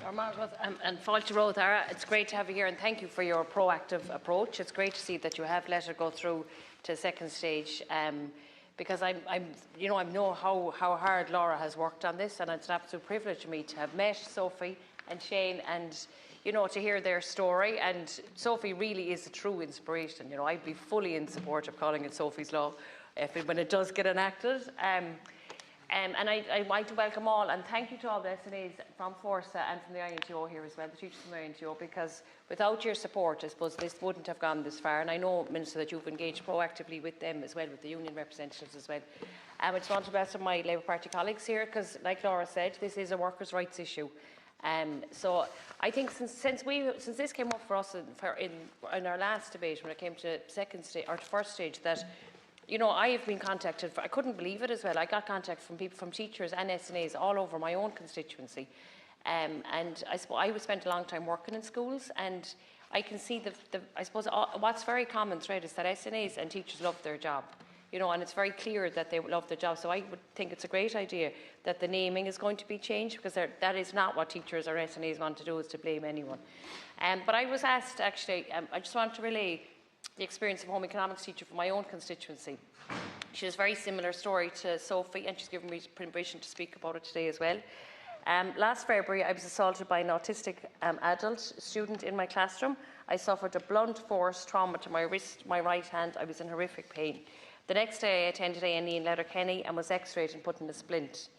Margaret and Fáilte Road, Ara, it's great to have you here, and thank you for your proactive approach. It's great to see that you have let it go through to second stage, because I know how hard Laura has worked on this, and it's an absolute privilege for me to have met Sophie and Shane, and to hear their story. And Sophie really is a true inspiration. I'd be fully in support of calling it Sophie's Law when it does get enacted. And I'd like to welcome all, and thank you to all the SNAs from Forsa and from the INTO here as well, the teachers from the INTO, because without your support, I suppose this wouldn't have gone this far. And I know, Minister, that you've engaged proactively with them as well, with the union representatives as well. I just want to bless my Labour Party colleagues here, because, like Laura said, this is a workers' rights issue. So I think since this came up for us in our last debate, when it came to second stage or first stage, that I have been contacted. I couldn't believe it as well. I got contact from people, from teachers and SNAs all over my own constituency, and I spent a long time working in schools, and I can see I suppose what's very common thread is that SNAs and teachers love their job. And it's very clear that they love their job. So I would think it's a great idea that the naming is going to be changed, because that is not what teachers or SNAs want to do, is to blame anyone. But I was asked, actually, I just want to relay the experience of a home economics teacher from my own constituency. She has a very similar story to Sophie, and she's given me permission to speak about it today as well. Last February, I was assaulted by an autistic adult student in my classroom. I suffered a blunt force trauma to my wrist, my right hand. I was in horrific pain. The next day, I attended A&E in Letterkenny and was x-rayed and put in a splint.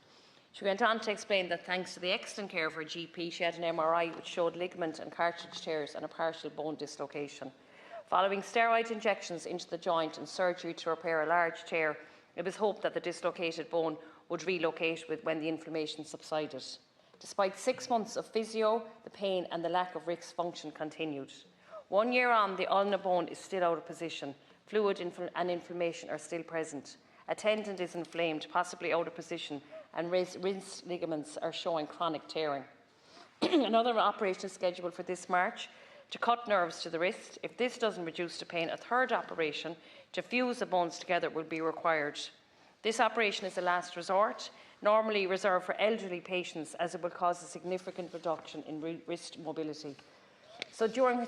She went on to explain that thanks to the excellent care of her GP, she had an MRI which showed ligament and cartilage tears and a partial bone dislocation. Following steroid injections into the joint and surgery to repair a large tear, it was hoped that the dislocated bone would relocate when the inflammation subsided. Despite 6 months of physio, the pain and the lack of wrist function continued. 1 year on, the ulnar bone is still out of position. Fluid and inflammation are still present. A tendon is inflamed, possibly out of position, and wrist ligaments are showing chronic tearing. Another operation is scheduled for this March to cut nerves to the wrist. If this doesn't reduce the pain, a third operation to fuse the bones together will be required. This operation is a last resort, normally reserved for elderly patients, as it will cause a significant reduction in wrist mobility. So following her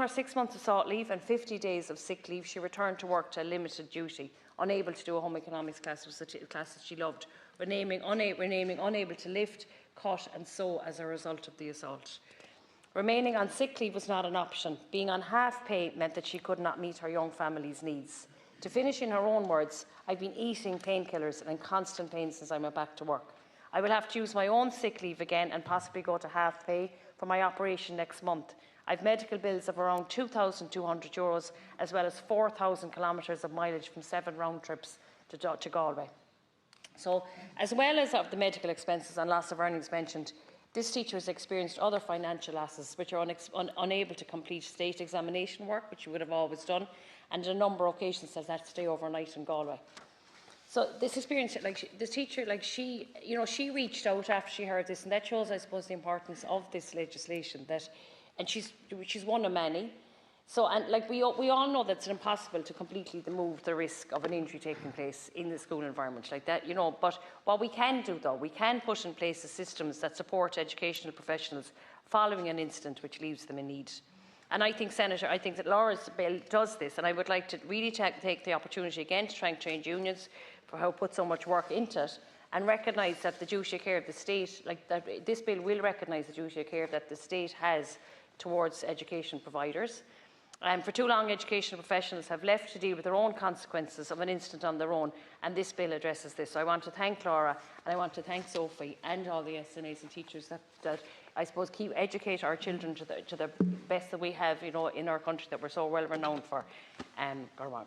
6 months of salt leave and 50 days of sick leave, she returned to work to a limited duty, unable to do a home economics class, which was a class that she loved, renaming unable to lift, cut and sew as a result of the assault. Remaining on sick leave was not an option. Being on half pay meant that she could not meet her young family's needs. To finish in her own words, I've been eating painkillers and in constant pain since I went back to work. I will have to use my own sick leave again and possibly go to half pay for my operation next month. I've medical bills of around €2,200, as well as 4,000 kilometres of mileage from 7 round trips to Galway. So, as well as of the medical expenses and loss of earnings mentioned, this teacher has experienced other financial losses, which are unable to complete state examination work, which she would have always done, and on a number of occasions has had to stay overnight in Galway. So this experience, this teacher, she reached out after she heard this, and that shows, I suppose, the importance of this legislation. And she's one of many. So, and we all know that it's impossible to completely remove the risk of an injury taking place in the school environment like that, But what we can do, though, we can put in place the systems that support educational professionals following an incident which leaves them in need. And I think, Senator, that Laura's bill does this, and I would like to really take the opportunity again to thank trade unions for how put so much work into it, and recognise that the duty of care of the state, this bill will recognise the duty of care that the state has towards education providers. For too long, educational professionals have left to deal with their own consequences of an incident on their own, and this bill addresses this. So I want to thank Laura, and I want to thank Sophie and all the SNAs and teachers that I suppose educate our children to the best that we have, in our country that we're so well renowned for. Go on.